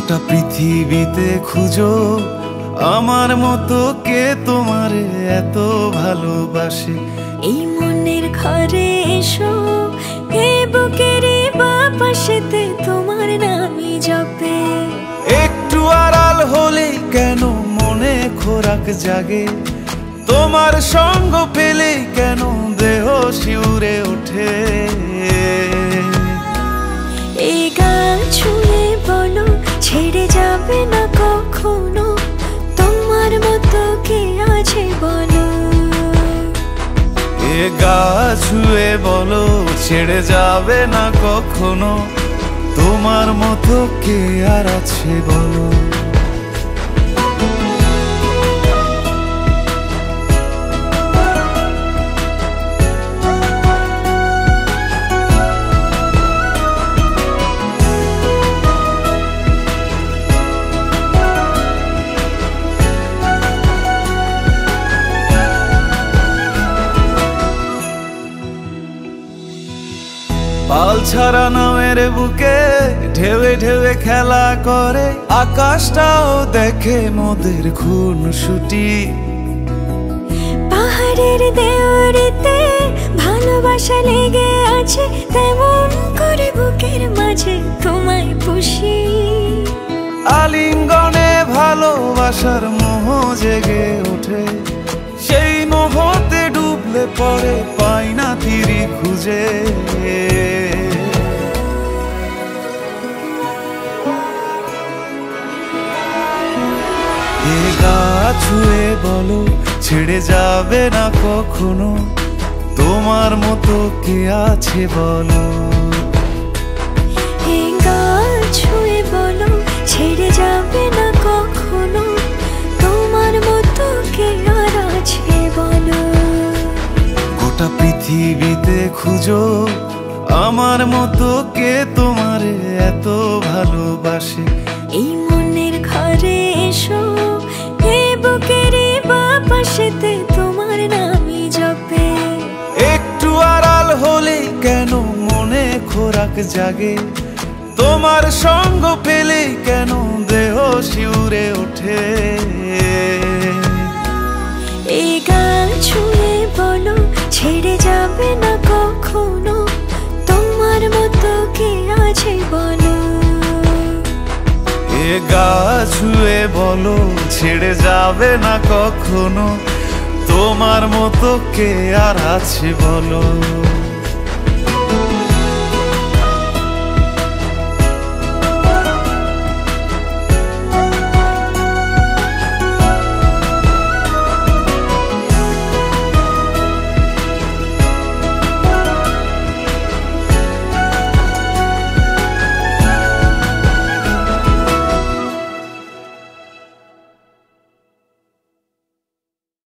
গোটা পৃথিবীতে খুঁজো আমার মতো কে তোমারে এত ভালোবাসে। এই মনের ঘরে এসো, এ বুকের বাপাশেতে তোমার নামই জপে। একটু আড়াল হলেই কেন মনে খোরাক জাগে, তোমার সঙ্গ পেলেই কেন দেহ শিউরে ওঠে। এই গান ছুঁয়ে বলো ছেড়ে যাবে না কখনো, তোমার মতো কে আছে বলো। এ গা ছুঁয়ে বলো ছেড়ে যাবে না কখনো, তোমার মতো কে আর আছে বলো। পাল ছাড়া নামের বুকে ঢেউে ঢেউে খেলা করে, আকাশটাও দেখে মোদের খুনসুটি। পাহাড়ের দেওয়ারিতে ভালোবাসা লেগে আছে, তেমন করে বুকের মাঝে তোমায় পুষি। আলিঙ্গনে ভালোবাসার মোহ জেগে ওঠে, সেই মোহতে ডুবলে পরে পাই না তীরি খুঁজে। এ গা ছুঁয়ে বলো ছেড়ে যাবে না কখনো, তোমার মতো কে আছে বলো। এ গা ছুঁয়ে বলো ছেড়ে যাবে না কখনো, তোমার মতো কে আর আছে বলো। গোটা পৃথিবীতে খুঁজো আমার মতো কে তোমারে এত ভালোবাসে। এই মনের ঘরে এসো, এ বুকের বাপাশেতে তোমার নামই জপে। একটু আড়াল হলেই কেন মনে খোরাক জাগে, তোমার সঙ্গ পেলেই কেন দেহ শিউরে ওঠে। এই গান ছুঁয়ে বলো ছেড়ে যাবে না কখনো, তোমার মতো কে আছে বলো। এ গা ছুঁয়ে বলো ছেড়ে যাবে না কখনো, তোমার মতো কে আর আছে বলো।